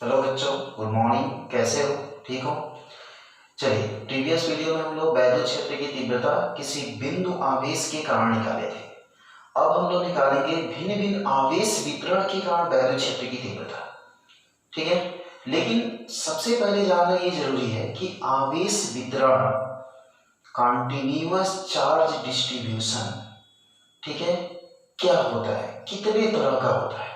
Hello बच्चों, good morning. कैसे हो? ठीक हो? चलिए, प्रीवियस वीडियो में हम लोग वैद्युत क्षेत्र की तीव्रता किसी बिंदु आवेश के कारण निकाले थे। अब हम लोग निकालेंगे भिन्न भिन्न आवेश वितरण के कारण वैद्युत क्षेत्र की तीव्रता। ठीक है, लेकिन सबसे पहले जानना ये जरूरी है कि आवेश वितरण, कॉन्टिन्यूअस चार्ज डिस्ट्रीब्यूशन, ठीक है, क्या होता है, कितने तरह का होता है,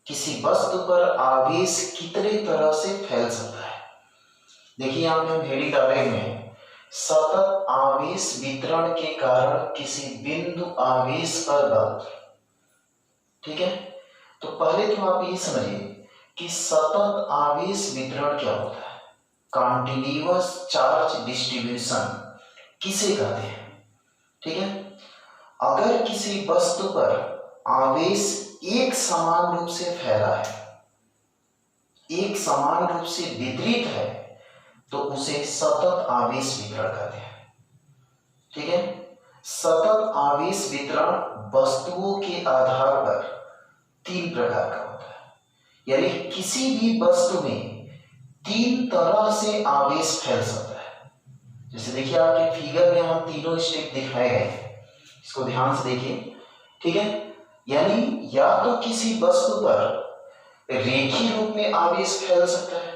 किसी वस्तु पर आवेश कितने तरह से फैल सकता है। देखिए यहाँ पे हम हेडिंग डाले हुए हैं, सतत आवेश वितरण के कारण किसी बिंदु आवेश पर बल। ठीक है, तो पहले तो आप ये समझिए कि सतत आवेश वितरण क्या होता है। कॉन्टिन्यूअस चार्ज डिस्ट्रीब्यूशन किसे कहते हैं? ठीक है, अगर किसी वस्तु पर आवेश एक समान रूप से फैला है, एक समान रूप से वितरित है, तो उसे सतत आवेश वितरण कहते हैं। ठीक है, सतत आवेश वितरण वस्तुओं के आधार पर तीन प्रकार का होता है, यानी किसी भी वस्तु में तीन तरह से आवेश फैल सकता है। जैसे देखिए आपके फिगर में यहाँ तीनों स्टेप दिखाए गए हैं, इसको ध्यान से देखिए। ठीक है, यानी या तो किसी वस्तु पर रेखीय रूप में आवेश फैल सकता है,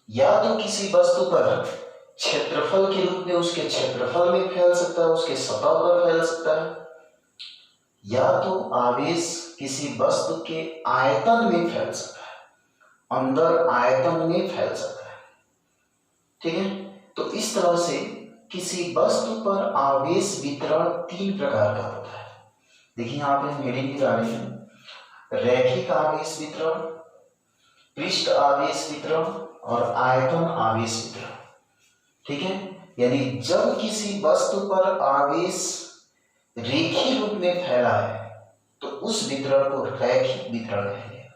या तो किसी वस्तु पर क्षेत्रफल के रूप में उसके क्षेत्रफल में फैल सकता है, उसके सतह पर फैल सकता है, या तो आवेश किसी वस्तु के आयतन में फैल सकता है, अंदर आयतन में फैल सकता है। ठीक है, तो इस तरह से किसी वस्तु पर आवेश वितरण तीन प्रकार का होता है। देखिए यहाँ पे हम हेडिंग लगा रहे हैं, रैखिक आवेश वितरण, पृष्ठ आवेश वितरण और आयतन आवेश वितरण। ठीक है, यानी जब किसी वस्तु पर आवेश रेखीय रूप में फैला है तो उस वितरण को रैखिक वितरण कहेंगे।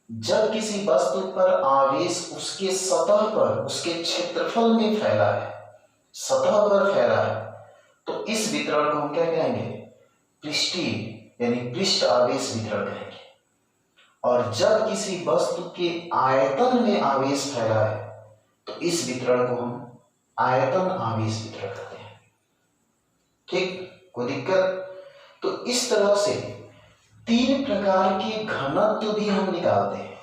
जब किसी वस्तु पर आवेश उसके सतह पर, उसके क्षेत्रफल में फैला है, सतह पर फैला है, तो इस वितरण को हम क्या कहेंगे? पृष्ठीय यानी पृष्ठ आवेश वितरण कहेंगे। और जब किसी वस्तु के आयतन में आवेश फैला है तो इस वितरण को हम आयतन आवेश वितरण कहते हैं। ठीक, कोई दिक्कत? तो इस तरह से तीन प्रकार के घनत्व भी हम निकालते हैं,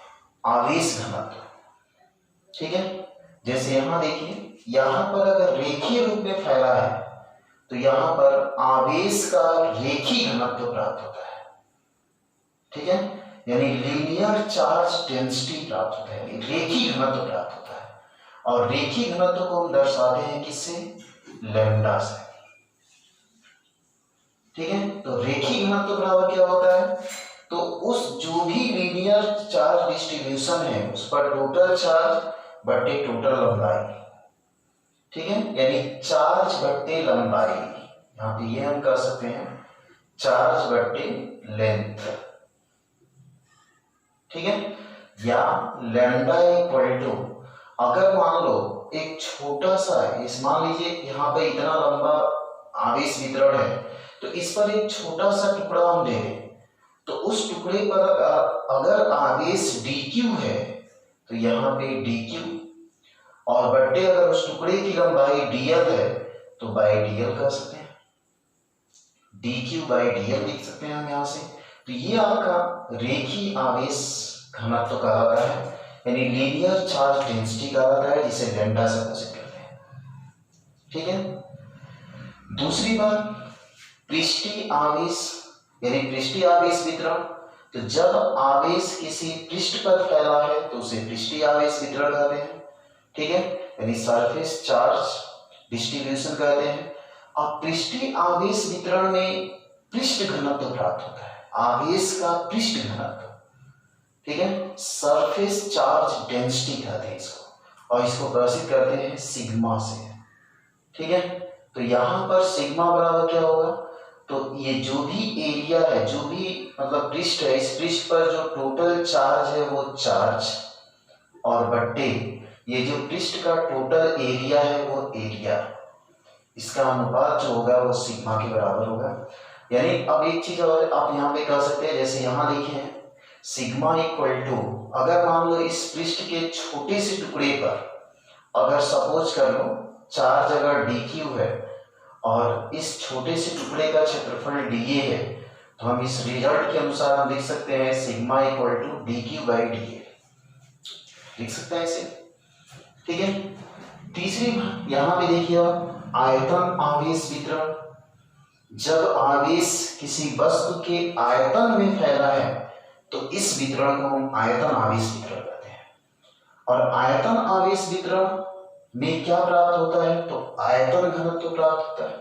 आवेश घनत्व। ठीक है, जैसे यहां देखिए, यहां पर अगर रेखीय रूप में फैला है तो यहां पर आवेश का रेखीय घनत्व प्राप्त होता है। ठीक है, यानी लीनियर चार्ज डेंसिटी प्राप्त होता है, रेखीय घनत्व प्राप्त होता है। और रेखीय घनत्व को हम दर्शाते हैं किससे? लैम्डा से। ठीक है, तो रेखीय घनत्व बराबर क्या होता है? तो उस जो भी लीनियर चार्ज डिस्ट्रीब्यूशन है उस पर टोटल चार्ज बटे टोटल लंबाई। ठीक है, यानी चार्ज बटे लंबाई, यहाँ पे ये हम कर सकते हैं चार्ज बटे लेंथ। ठीक है, या लैम्डा इक्वल टू, अगर मान लो एक छोटा सा, इस मान लीजिए यहाँ पे इतना लंबा आवेश वितरण है, तो इस पर एक छोटा सा टुकड़ा हम ले लें, तो उस टुकड़े पर अगर आवेश dq है तो यहाँ पे dq, और बटे अगर उस टुकड़े की लंबाई dl है तो बाई dl कर सकते हैं, dq बाई dl लिख सकते हैं हम यहाँ से। तो ये आपका रेखीय आवेश घनत्व कहलाता है, यानी लीनियर चार्ज डेंसिटी कहलाता है, जिसे लैम्डा से घोषित करते हैं। ठीक है, दूसरी बात पृष्ठीय आवेश यानी पृष्ठीय आवेश वितरण। तो जब आवेश किसी पृष्ठ पर फैला है तो उसे पृष्ठीय आवेश वितरण कहते हैं। ठीक है, यानी सरफेस चार्ज डिस्ट्रीब्यूशन कहते हैं। अब पृष्ठीय आवेश वितरण में पृष्ठ घनत्व प्राप्त होता है, आवेश का पृष्ठ घनत्व। ठीक है, सरफेस चार्ज डेंसिटी कहते हैं इसको, और इसको प्रदर्शित करते हैं सिग्मा से। ठीक है, तो यहां पर सिग्मा बराबर क्या होगा? तो ये जो भी एरिया है, जो भी मतलब पृष्ठ है, इस पृष्ठ पर जो टोटल चार्ज है वो चार्ज, और बट्टे ये जो पृष्ठ का टोटल एरिया है वो एरिया, इसका अनुपात जो होगा वो सिग्मा के बराबर होगा। यानी अब एक चीज और आप यहाँ पे कर सकते हैं, जैसे यहाँ लिखे हैं सिग्मा इक्वल टू, अगर मान लो इस पृष्ठ के छोटे से टुकड़े पर अगर सपोज कर लो 4 जगह डी क्यू है और इस छोटे से टुकड़े का क्षेत्रफल डी ए है, तो हम इस रिजल्ट के अनुसार हम लिख सकते हैं sigma equal to D Q by D A, लिख सकते हैं इसे। ठीक है, तीसरी यहां पे देखिए आप, आयतन आवेश वितरण। जब आवेश किसी वस्तु के आयतन में फैला है तो इस वितरण को हम आयतन आवेश वितरण कहते हैं। और आयतन आवेश वितरण में क्या प्राप्त होता है, तो आयतन घनत्व प्राप्त होता है।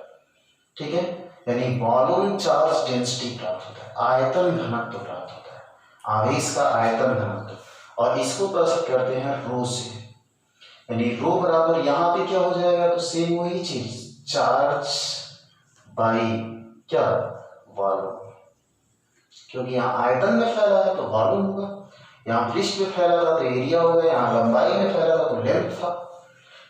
ठीक है, यानी वॉल्यूम चार्ज डेंसिटी प्राप्त होता है, आयतन घनत्व प्राप्त होता है, आवेश का आयतन घनत्व। और इसको प्रस्तुत करते हैं रो से, यानी रो बराबर यहाँ पे क्या हो जाएगा, तो सेम वही चीज, चार्ज बाई क्या, वॉल्यूम। क्योंकि यहाँ आयतन में फैला है तो वॉल्यूम होगा, यहाँ पृष्ठ में फैला था तो एरिया होगा, यहाँ लंबाई में फैला था तो लेंथ था।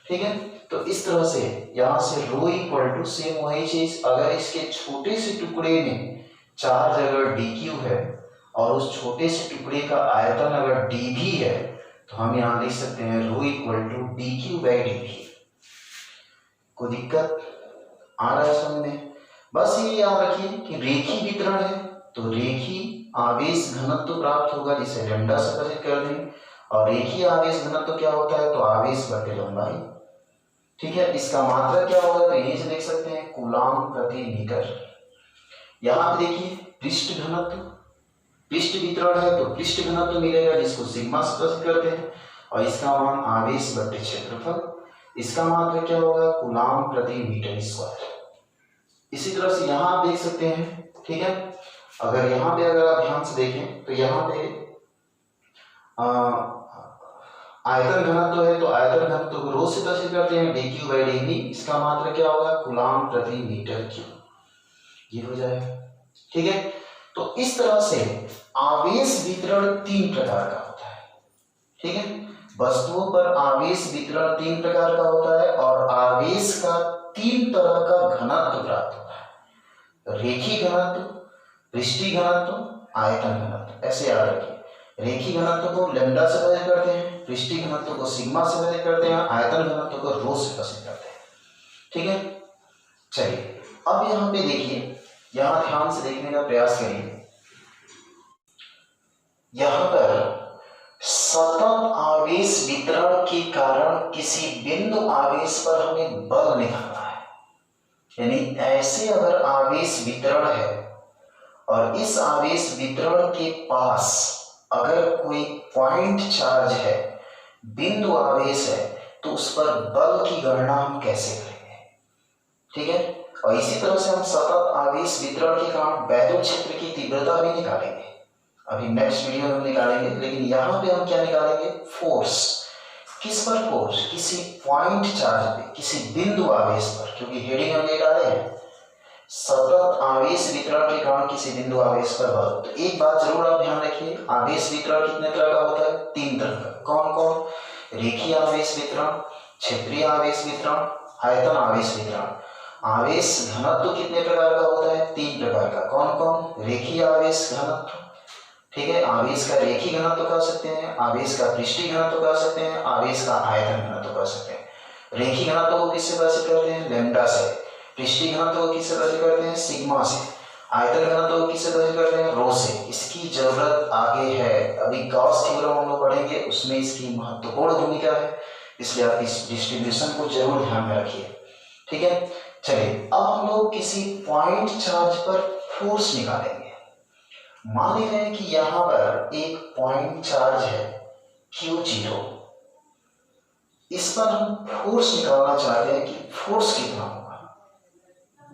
ठीक है, तो इस तरह से यहाँ से रो इक्वल टू सेम वही चीज, अगर इसके छोटे से टुकड़े में 4 जगह डी क्यू है और उस छोटे से टुकड़े का आयतन अगर डी भी है, तो हम यहाँ लिख सकते हैं rho equal to D Q by D भी। कोई दिक्कत आ रहा है समझ में? बस ये याद रखिए कि रेखी वितरण है तो रेखी आवेश घनत्व प्राप्त होगा, जिसे लैम्डा से प्रकट कर देंगे। और रेखीय आवेश घनत्व क्या होता है, तो आवेश बटे लंबाई। ठीक है, इसका मात्रक क्या होगा, तो यहीं से देख सकते हैं कूलाम प्रति मीटर। यहाँ पे देखिए पृष्ठ घनत्व, पृष्ठ वितरण है तो पृष्ठ घनत्व मिलेगा जिसको सिग्मा से प्रकट करते हैं, और इसका मान आवेश बटे क्षेत्रफल, इसका मात्रक क्या होगा, कूलाम प्रति मीटर स्क्वायर। इसी तरह से यहाँ आप देख सकते हैं। ठीक है, अगर यहाँ पे अगर आप ध्यान से देखें तो यहाँ पे आयतन घनत्व है तो आयतन घनत्व को रो से प्रस्तुत करते हैं D Q by D V, इसका मात्रक क्या होगा, कूलाम प्रति मीटर क्यूब, ये हो जाएगा। ठीक है, तो इस तरह से आवेश वितरण 3 प्रकार का होता है। ठीक है, वस्तुओं पर आवेश वितरण 3 प्रकार का होता है और आवेश का 3 तरह का घनत्व प्राप्त होता है, रेखी घनत्व, पृष्ठीय घनत्व, आयतन घनत्व। ऐसे याद रखिए, रेखी घनत्व को लैम्डा से प्रकट करते हैं, पृष्ठीय घनत्व को सिग्मा से प्रकट करते हैं, आयतन घनत्व को रो से प्रकट करते हैं। ठीक है, चलिए अब यहाँ पे देखिए, यहाँ ध्यान से देखने का प्रयास करिए। यहाँ पर सतत आवेश वितरण के कारण किसी बिंदु आवेश पर हमें बल निकालना है, यानी ऐसे अगर आवेश वितरण है और इस आवेश वितरण के पास अगर कोई पॉइंट चार्ज है, बिंदु आवेश है, तो उस पर बल की गणना हम कैसे करेंगे। ठीक है, और इसी तरह से हम सतत आवेश वितरण के कारण वैद्युत क्षेत्र की तीव्रता भी निकालेंगे, अभी नेक्स्ट वीडियो में हम निकालेंगे। लेकिन यहाँ पे हम क्या निकालेंगे, फोर्स। किस पर फोर्स, किसी पॉइंट चार्ज पे, किसी बिंदु आवेश पर, क्योंकि हेडिंग हम निकाले हैं सतत आवेश वितरण के कारण किसी बिंदु आवेश पर बल। तो एक बात जरूर आप ध्यान रखिए, आवेश वितरण कितने तरह का होता है, 3 तरह का। कौन कौन, रेखीय आवेश वितरण, क्षेत्रीय आवेश वितरण, आयतन आवेश वितरण। आवेश घनत्व कितने प्रकार का होता है, 3 प्रकार का। कौन कौन, रेखीय आवेश घनत्व, ठीक है, आवेश का रेखीय घनत्व कह सकते हैं, आवेश का पृष्ठीय घनत्व कह सकते हैं, आवेश का आयतन घनत्व कह सकते हैं। रेखीय घनत्व को किससे प्रदर्शित करते हैं, लैम्डा से। पृष्ठीय घनत्व को किससे प्रदर्शित करते हैं, सिग्मा से। आयतन घनत्व को किससे प्रदर्शित करते हैं, रो से। इसकी जरूरत आगे है, अभी गॉस थ्योरम हम लोग पढ़ेंगे, उसमें इसकी महत्वपूर्ण भूमिका है, इसलिए आप इस डिस्ट्रीब्यूशन को जरूर ध्यान में रखिए। ठीक है, चलिए अब हम लोग किसी पॉइंट चार्ज पर फोर्स निकालेंगे। मान लें कि यहाँ पर एक पॉइंट चार्ज है Q0, इस पर हम फोर्स निकालना चाहते हैं कि फोर्स कितना होगा।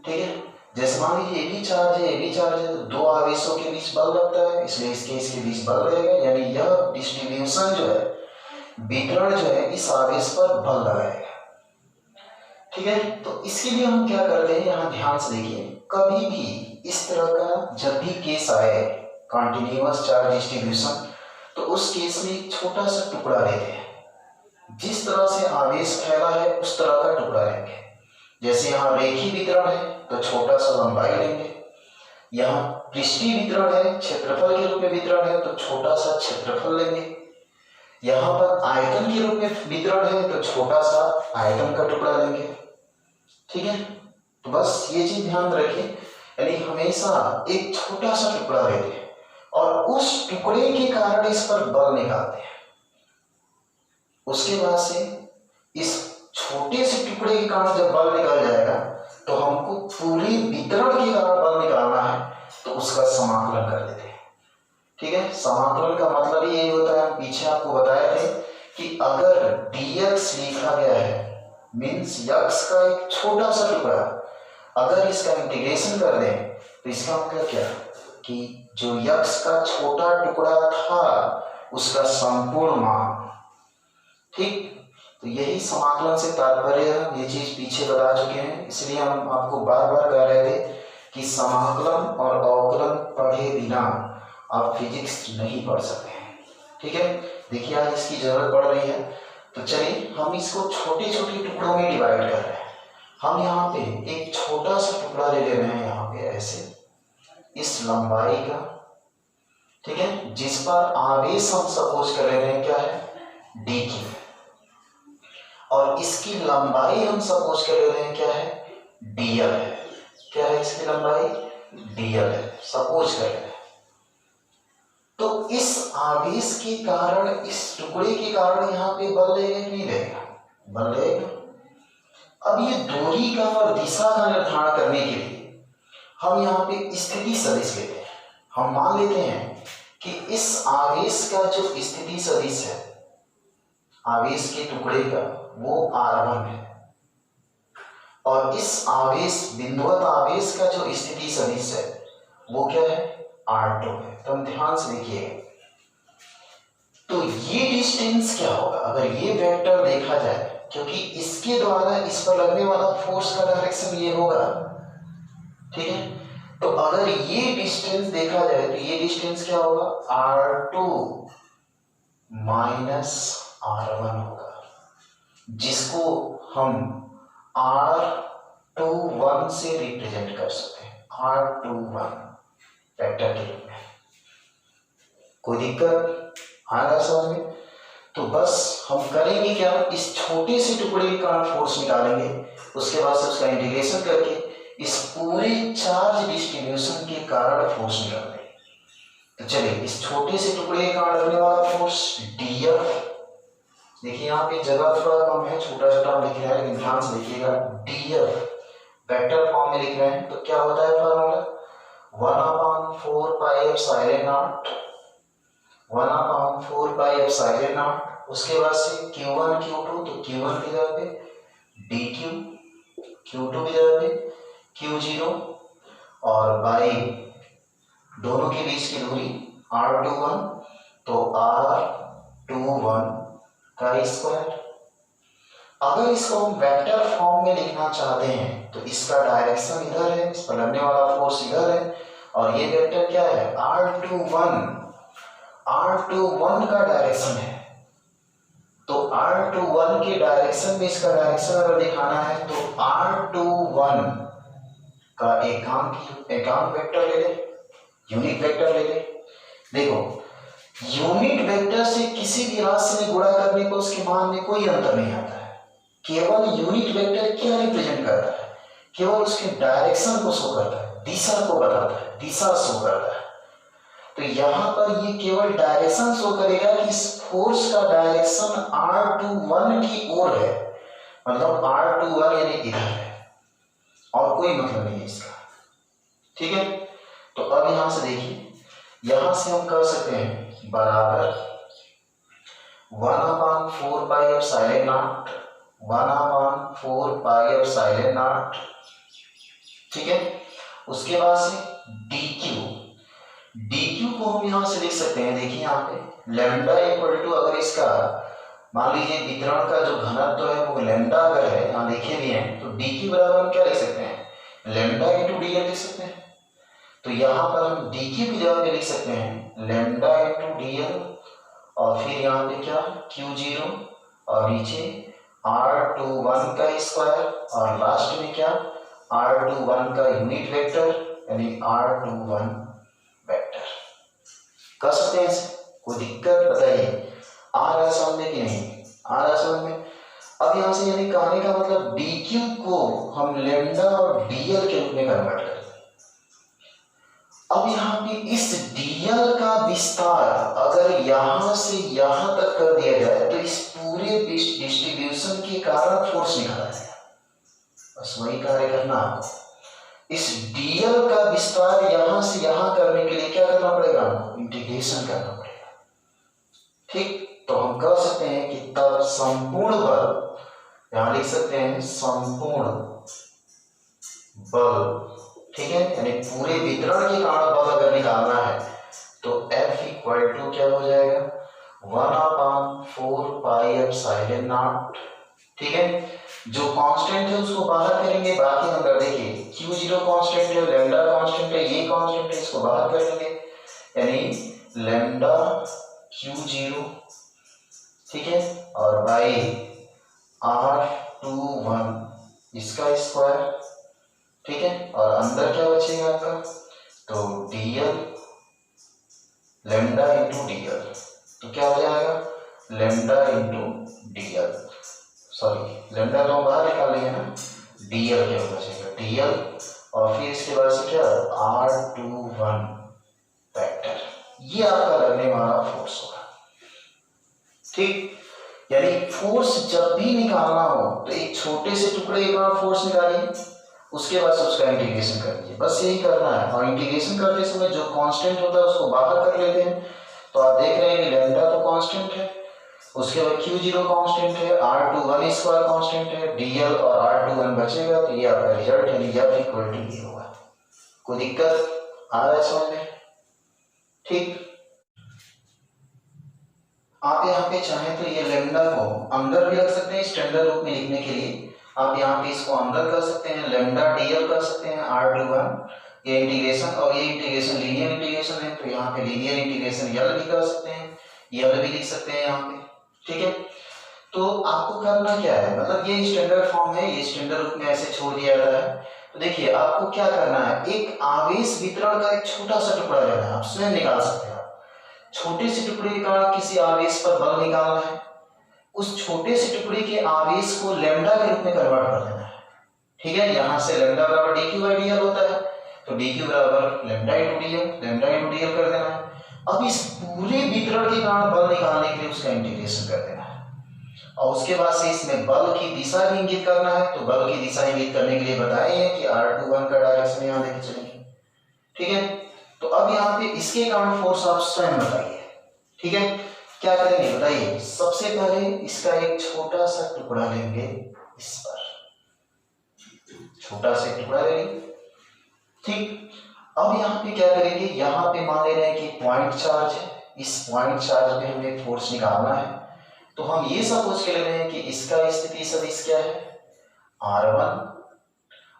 ठीक है, जैसे मान लीजिए ये भी चार्ज है, ये भी चार्ज है, तो 2 आवेशों के बीच बल लगता है, इसलिए इसके बीच बल रहेगा, यानी यह डिस्ट्रीब्यूशन जो है, वितरण जो है, इस आवेश पर बल लगाएगा। ठीक है, तो इसके लिए हम क्या करते हैं, यहाँ ध्यान से देखिए, कभी भी इस तरह का जब भी केस आए कॉन्टिन्यूअस चार्ज डिस्ट्रीब्यूशन, तो उस केस में एक छोटा सा टुकड़ा लेते हैं, जिस तरह से आवेश फैला है उस तरह का टुकड़ा लेंगे। जैसे यहाँ रेखीय वितरण है तो छोटा सा लंबाई लेंगे, यहाँ पृष्ठीय वितरण है, क्षेत्रफल के रूप में वितरण है, तो छोटा सा क्षेत्रफल लेंगे। यहाँ पर आयतन के रूप में वितरण है, तो छोटा सा आयतन का टुकड़ा लेंगे। ठीक है, तो बस ये चीज ध्यान रखें, यानी हमेशा एक छोटा सा टुकड़ा लेते हैं और उस टुकड़े के कारण इस पर बल निकालते हैं। उसके बाद से इस छोटे से टुकड़े के कारण जब बल निकल जाएगा तो हमको पूरे वितरण के कारण बल निकालना है, तो उसका समाकलन कर देते हैं। ठीक है, समाकलन का मतलब यही होता है, पीछे आपको बताए थे कि अगर dx लिखा गया है मीन्स x का एक छोटा सा टुकड़ा, अगर इसका इंटीग्रेशन कर दें तो इसका मतलब क्या कि जो x का छोटा टुकड़ा था उसका संपूर्ण मान। ठीक, तो यही समाकलन से तात्पर्य है, ये चीज पीछे बता चुके हैं, इसलिए हम आपको बार बार कह रहे थे कि समाकलन और अवकलन पढ़े बिना आप फिजिक्स नहीं पढ़ सकते हैं। ठीक है, देखिए आज इसकी जरूरत पड़ रही है, तो चलिए हम इसको छोटे छोटे टुकड़ों में डिवाइड कर रहे हैं। हम यहाँ पे एक छोटा सा टुकड़ा ले रहे हैं, यहाँ पे ऐसे इस लंबाई का, ठीक है, जिस पर आवेश हम सपोज कर रहे हैं क्या है dq, और इसकी लंबाई हम सपोज कर रहे हैं क्या है dl है। क्या है इसकी लंबाई dl है, सपोज कर रहे हैं। तो इस आवेश के कारण, इस टुकड़े के कारण यहाँ पे बल लगेगा कि नहीं लगेगा, बल लगेगा। अब ये दूरी का और दिशा का निर्धारण करने के लिए हम यहाँ पे स्थिति सदिश लेते हैं। हम मान लेते हैं कि इस आवेश का जो स्थिति सदिश है आवेश के टुकड़े का वो r1 है, और इस आवेश बिंदुवत आवेश का जो स्थिति सदिश है वो क्या है r2 है। तो हम ध्यान से देखिए, तो ये डिस्टेंस क्या होगा अगर ये वेक्टर देखा जाए, क्योंकि इसके द्वारा इस पर लगने वाला फोर्स का डायरेक्शन ये होगा। ठीक है, तो अगर ये डिस्टेंस देखा जाए तो ये डिस्टेंस क्या होगा r2 माइनस r1 होगा, जिसको हम r21 से रिप्रेजेंट कर सकते हैं, r21 वेक्टर के रूप में। कोई दिक्कत आएगा समझ में? तो बस हम करेंगे क्या, इस छोटे से टुकड़े के कारण फोर्स निकालेंगे, उसके बाद से उसका इंटीग्रेशन करके इस पूरे चार्ज डिस्ट्रीब्यूशन के कारण फोर्स निकालेंगे। तो चलिए इस छोटे से टुकड़े के कारण लगने वाला फोर्स dF, देखिए यहाँ पे जगह थोड़ा कम है, छोटा छोटा हम लिख रहे हैं, लेकिन ध्यान से देखिएगा dF वेक्टर फॉर्म में लिख रहे हैं, तो क्या होता है formula 1/4 pi epsilon not, 1/4 pi epsilon not, उसके बाद से Q1 Q2, तो Q1 की जगह पे dQ, Q2 की जगह पे Q0, और बाई दोनों के बीच की दूरी r21, तो r21 का स्क्वायर। अगर इसको हम वेक्टर फॉर्म में लिखना चाहते हैं तो इसका डायरेक्शन इधर है, इस पर लगने वाला फोर्स इधर है, और ये वेक्टर क्या है r21, r21 का डायरेक्शन है। तो r21 के डायरेक्शन में इसका डायरेक्शन अगर दिखाना है तो r21 का एकांक वेक्टर ले ले, यूनिट वेक्टर ले ले। देखो यूनिट वेक्टर से किसी भी राशि में गुणा करने को उसके मान में कोई अंतर नहीं आता है, केवल यूनिट वेक्टर क्या रिप्रेजेंट करता है, केवल उसके डायरेक्शन को शो करता है, दिशा को बताता है, दिशा शो करता है। तो यहाँ पर ये केवल डायरेक्शन शो करेगा कि इस फोर्स का डायरेक्शन r21 की ओर है, मतलब r21 यानी इधर है, और कोई मतलब नहीं है इसका। ठीक है, तो अब यहां से देखिए, यहां से हम कर सकते हैं बराबर 1/4 pi epsilon not, 1/4 pi epsilon not. ठीक है, उसके बाद से dq को हम यहां से लिख सकते हैं, देखिए यहाँ पे लैम्डा इक्वल टू, अगर इसका मान लीजिए वितरण का जो घनत्व है वो लैम्डा अगर है, यहाँ देखे भी हैं, तो dq बराबर हम क्या लिख सकते हैं लैम्डा इंटू dl लिख सकते हैं। तो यहाँ पर हम dq की जगह पे लिख सकते हैं लैम्डा इंटू dl, और फिर यहाँ पे क्या q0, और नीचे r21 का स्क्वायर, और लास्ट में क्या r21 का यूनिट वेक्टर यानी R21 वेक्टर। कर सकते हैं इसे, कोई दिक्कत बताइए? आ रहा है समझ में कि नहीं? आ रहा है समझ में? अब यहाँ से यानी कहने का मतलब dq को हम लेमडा और dl के रूप में कन्वर्ट करें। अब यहाँ पे इस dl का विस्तार अगर यहां से यहां तक कर दिया जाए तो इस पूरे डिस्ट्रीब्यूशन के कारण फोर्स निकाला जाएगा। बस वही कार्य करना आपको। इस dl का विस्तार यहां से यहां करने के लिए क्या करना पड़ेगा? हमको इंटीग्रेशन करना पड़ेगा। ठीक, तो हम कह सकते हैं कि तब संपूर्ण बल, यहां लिख सकते हैं संपूर्ण बल, ठीक है, यानी पूरे वितरण के कारण बल अगर निकालना है तो F इक्वल टू क्या हो जाएगा? 1/4 पाई एप्सिलॉन नॉट। ठीक है, जो कांस्टेंट है उसको बाहर करेंगे, बाकी नंबर देखिए Q0 कांस्टेंट है, लैम्डा कांस्टेंट है, ये कांस्टेंट है, इसको बाहर करेंगे यानी लैम्डा Q0, ठीक है, और बाई R21 इसका स्क्वायर, ठीक है, और अंदर क्या बचेगा आपका? तो dl लैम्डा इंटू dl, तो क्या हो जाएगा? Lambda into dl, sorry lambda तो हम बाहर निकाल लेंगे ना, dl क्या बचेगा? dl और फिर इसके बाद से क्या? R21 वेक्टर, ये आपका लगने वाला फोर्स होगा। ठीक, यानी फोर्स जब भी निकालना हो तो एक छोटे से टुकड़े का फोर्स निकालिए, उसके बाद उसका इंटीग्रेशन कर दीजिए, बस यही करना है। और इंटीग्रेशन करते समय जो कांस्टेंट होता है उसको बाहर कर लेते हैं, तो आप देख रहे हैं कि लैम्डा तो कांस्टेंट है, उसके बाद Q0 कांस्टेंट है, R21 स्क्वायर कांस्टेंट है, dl और R21 बचेगा, तो ये आपका रिजल्ट यानी F इक्वल टू ये होगा। कोई दिक्कत आ रहा है समझ में? ठीक, आप यहाँ पे चाहें तो ये लैम्डा को अंदर भी रख सकते हैं स्टैंडर्ड रूप में लिखने के लिए, आप यहाँ पे इसको अंदर कर सकते हैं, लैम्डा dl कर सकते हैं R21, ये इंटीग्रेशन, और ये इंटीग्रेशन लीनियर इंटीग्रेशन है, तो यहाँ पे लीनियर इंटीग्रेशन यल भी कर सकते हैं, यल भी लिख सकते हैं यहाँ पे, ठीक है। तो आपको करना क्या है, मतलब ये स्टैंडर्ड फॉर्म है, ये स्टैंडर्ड रूप में ऐसे छोड़ दिया जाता है। तो देखिए आपको क्या करना है, एक आवेश वितरण का एक छोटा सा टुकड़ा लेना है, आप स्वयं निकाल सकते हैं। छोटे से टुकड़े का किसी आवेश पर बल निकालना है, उस छोटे से टुकड़े के आवेश को लैम्डा के रूप में कन्वर्ट कर देना है, ठीक है। यहाँ से लैम्डा बराबर dq बाई dl होता है, तो dq बराबर लैम्डा इंटू dl कर देना है। अब इस पूरे वितरण के कारण बल निकालने के लिए उसका इंटीग्रेशन कर देना है, और उसके बाद से इसमें बल की दिशा भी इंगित करना है। तो बल की दिशा इंगित करने के लिए बताए हैं कि R21 का डायरेक्शन यहाँ लेके चलेंगे, ठीक है। तो अब यहाँ पे इसके कारण फोर्स आप स्वयं बताइए, ठीक है। क्या करेंगे बताइए? सबसे पहले इसका एक छोटा सा टुकड़ा लेंगे, इस पर छोटा सा टुकड़ा लेंगे, ठीक। अब यहाँ पे क्या करेंगे, यहाँ पे मान ले रहे हैं कि पॉइंट चार्ज है, इस पॉइंट चार्ज पे हमें फोर्स निकालना है। तो हम ये सपोज कर ले रहे हैं कि इसका स्थिति सदिश क्या है? R1,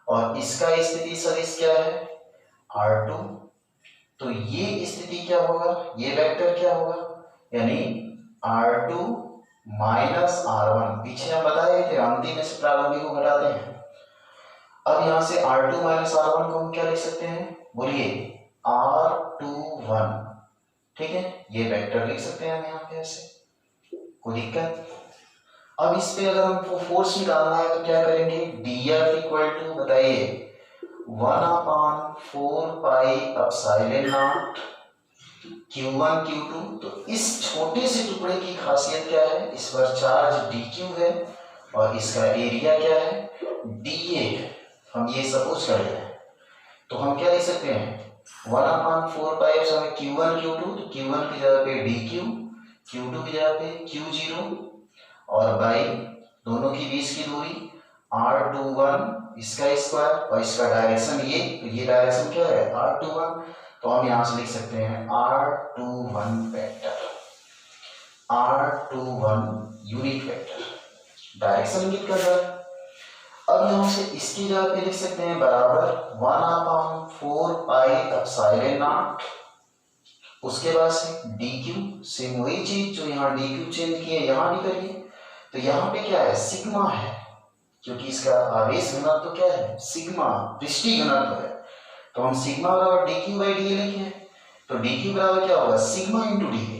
और इसका स्थिति सदिश क्या है? R2। तो ये स्थिति क्या होगा, ये वेक्टर क्या होगा, यानी R2 माइनस R1। पीछे हम बताए थे अंतिम में से प्रारंभिक को घटाते हैं। अब यहां से R2 माइनस R1 को हम क्या लिख सकते हैं, बोलिए? R21, ठीक है, ये वेक्टर लिख सकते हैं हम यहाँ पे ऐसे, कोई दिक्कत? अब इस पे अगर हमको फोर्स निकालना है तो क्या करेंगे, dF इक्वल टू बताइए 1/4 pi epsilon not Q1 Q2। तो इस छोटे से टुकड़े की खासियत क्या है, इस पर चार्ज dq है और इसका एरिया क्या है, dA है। हम ये सपोज कर रहे हैं, तो हम क्या लिख सकते हैं, 1/4 पाई एप्सिलॉन Q1 Q2, तो Q1 की जगह पे dq, Q2 की जगह पे Q0, और बाई दोनों की बीच की दूरी R21 इसका स्क्वायर, और इसका डायरेक्शन ये, तो ये डायरेक्शन क्या है, R21। तो हम यहां से लिख सकते हैं R21 vector, R21 unit vector, direction इंगित कर रहा है। अब यहां से इसकी जगह पे लिख सकते हैं बराबर 1/4 पाई एप्सिलॉन नॉट, उसके बाद से dq, सेम वही चीज जो यहाँ dq चेंज किए यहाँ भी करिए। तो यहाँ पे क्या है, सिग्मा है, क्योंकि इसका आवेश घनत्व तो क्या है, सिग्मा, पृष्ठीय घनत्व है। तो हम सिग्मा बराबर डी क्यू बाई डी ए लिखे हैं, तो डी क्यू बराबर क्या होगा सिग्मा इंटू डी ए,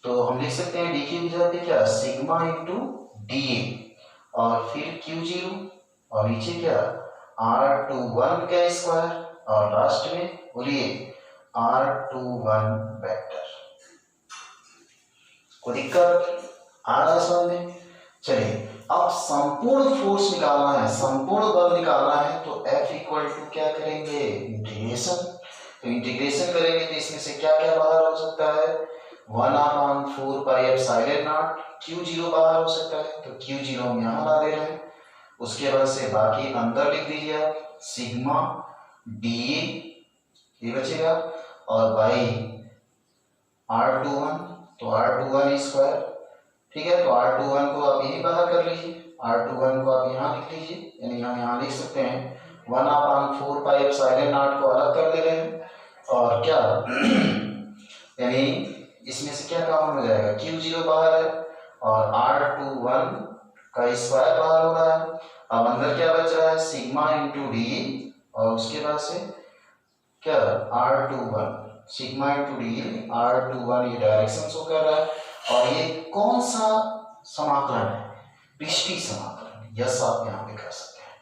तो हम लिख सकते हैं डी क्यू की जगह पे क्या सिग्मा इंटू डी ए और फिर क्यू जीरो और नीचे क्या R21 का स्क्वायर और लास्ट में बोलिए R21 वेक्टर। कोई दिक्कत आ रहा है समझ में? चलिए अब संपूर्ण फोर्स निकालना है, संपूर्ण बल निकालना है, तो F इक्वल टू क्या करेंगे इंटीग्रेशन, तो इंटीग्रेशन करेंगे तो इसमें से क्या क्या बाहर हो सकता है 1/4 pi epsilon not, Q zero बाहर हो सकता है, तो क्यू जीरो हम यहाँ ला दे रहे हैं, उसके बाद से बाकी अंदर लिख दीजिए आप सिग्मा डी ये बचेगा और बाई R21, तो R21 स्क्वायर, ठीक है, तो R21 को आप यही बाहर कर लीजिए, R21 को आप यहाँ लिख लीजिए, यानी हम यहाँ लिख सकते हैं 1/4 पाई एप्सिलॉन नॉट को अलग कर दे रहे हैं और क्या यानी इसमें से क्या कॉमन हो जाएगा क्यू जीरो बाहर है और R21 का स्क्वायर बाहर हो रहा है, अब अंदर क्या बच रहा है सिग्मा इंटू डी और उसके बाद से क्या R21 sigma into D R21 ये डायरेक्शन शो कर रहा है और ये कौन सा समाकलन है पृष्ठीय समाकलन, यस आप यहाँ पे कर सकते हैं,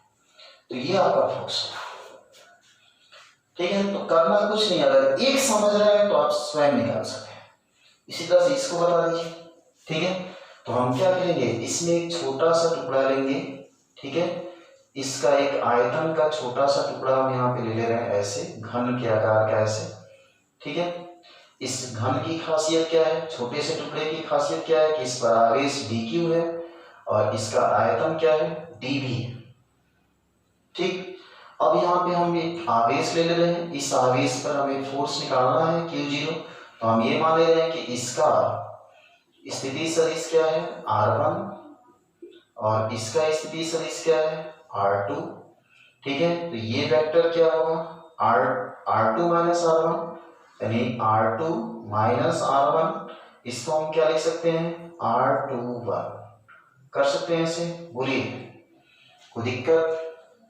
तो ये आपका फोर्स है, ठीक है। तो करना कुछ नहीं, अगर एक समझ रहे हैं तो आप स्वयं निकाल सकते हैं, इसी तरह से इसको बता दीजिए, ठीक है। तो हम क्या करेंगे इसमें एक छोटा सा टुकड़ा लेंगे, ठीक है, इसका एक आयतन का छोटा सा टुकड़ा हम यहाँ पे ले रहे हैं ऐसे घन के आकार का ऐसे, ठीक है। इस घन की खासियत क्या है, छोटे से टुकड़े की खासियत क्या है कि इस पर आवेश dq है और इसका आयतन क्या है dv है, ठीक। अब यहाँ पे हम एक आवेश ले रहे हैं, इस आवेश पर हमें फोर्स निकालना है q0, तो हम ये मान ले रहे हैं कि इसका स्थिति सदिश क्या है r1 और इसका स्थिति सदिश क्या है r2, ठीक है। तो ये वेक्टर क्या होगा r2 माइनस r1 यानी R2 माइनस R1, इसको हम क्या लिख सकते हैं R21 कर सकते हैं ऐसे, बोलिए कोई दिक्कत,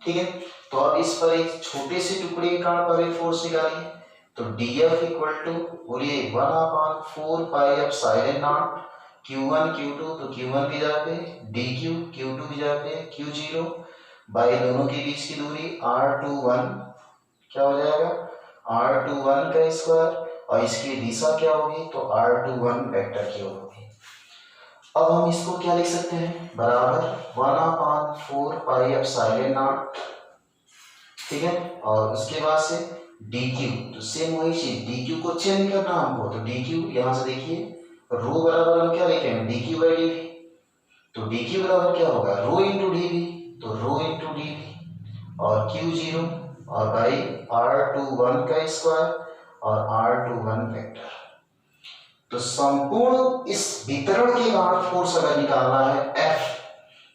ठीक है। तो अब इस पर एक छोटे से टुकड़े के कारण पर एक फोर्स निकालिए, तो DF इक्वल टू बोलिए 1/4 pi epsilon not Q1 Q2, तो Q1 की जगह पे DQ, Q2 की जगह पे Q0 बाई दोनों के बीच की दूरी R21 क्या हो जाएगा R21 का स्क्वायर और इसकी दिशा क्या होगी तो R21 वेक्टर की होगी। अब हम इसको क्या लिख सकते हैं बराबर 1/4 पाई एप्सिलॉन नॉट, ठीक है, और उसके बाद से dq, तो सेम वही चीज dq को चेंज करना हमको, तो dq यहां से देखिए रो बराबर हम क्या लिखेंगे dq बाई dv, तो dq बराबर क्या होगा रो इंटू dv, तो रो इंटू dv और q0 और बाई R21 का स्क्वायर और R21 वेक्टर। तो संपूर्ण इस वितरण के कारण फोर्स अगर निकालना है F,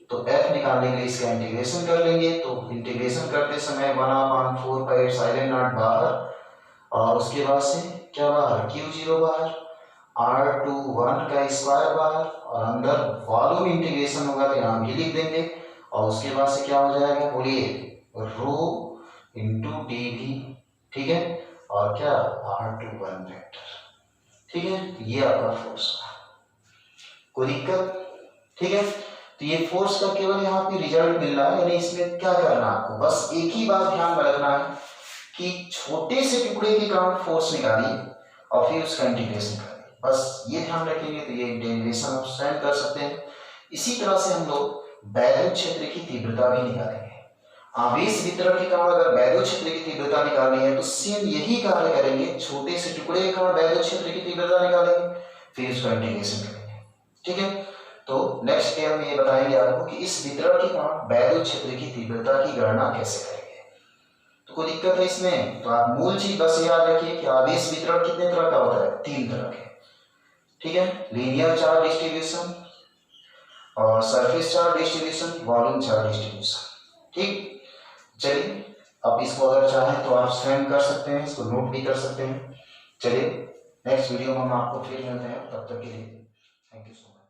तो F निकालने के लिए इसका इंटीग्रेशन कर लेंगे, तो इंटीग्रेशन करते समय 1/4 पाई एप्सिलॉन नॉट बाहर और उसके बाद से क्या बाहर Q0 बाहर, R21 का स्क्वायर बाहर और अंदर वॉल्यूम इंटीग्रेशन होगा तो यहाँ भी लिख देंगे और उसके बाद से क्या हो जाएगा बोलिए रो इंटू dv, ठीक है, और क्या R21 वेक्टर, ठीक है। तो ये आपका फोर्स है, कोई दिक्कत, ठीक है। तो ये फोर्स का केवल यहाँ पे रिजल्ट मिल रहा है, यानी इसमें क्या करना है आपको बस एक ही बात ध्यान में रखना है कि छोटे से टुकड़े के कारण फोर्स निकालिए और फिर उसका इंटीग्रेशन करिए, बस ये ध्यान रखेंगे तो ये इंटीग्रेशन आप स्वयं कर सकते हैं। इसी तरह से हम लोग वैद्युत क्षेत्र की तीव्रता भी निकालेंगे, आवेश वितरण के कारण अगर वैद्युत क्षेत्र की तीव्रता निकालनी है तो सेम यही कार्य करेंगे, छोटे से टुकड़े के कारण वैद्युत क्षेत्र की तीव्रता निकालेंगे फिर उसका इंटीग्रेशन करेंगे, ठीक है। तो नेक्स्ट डे हम ये बताएंगे आपको कि इस वितरण के कारण वैद्युत क्षेत्र की तीव्रता की गणना कैसे करेंगे। तो कोई दिक्कत है इसमें, तो आप मूल चीज बस याद रखिए कि आवेश वितरण कितने तरह का होता है 3 तरह के, ठीक है, लीनियर चार्ज डिस्ट्रीब्यूशन और surface charge distribution, volume charge distribution, ठीक। चलिए अब इसको अगर चाहें तो आप स्वयं कर सकते हैं, इसको नोट भी कर सकते हैं। चलिए नेक्स्ट वीडियो में हम आपको फिर मिलते हैं, तब तक के लिए थैंक यू सो मच।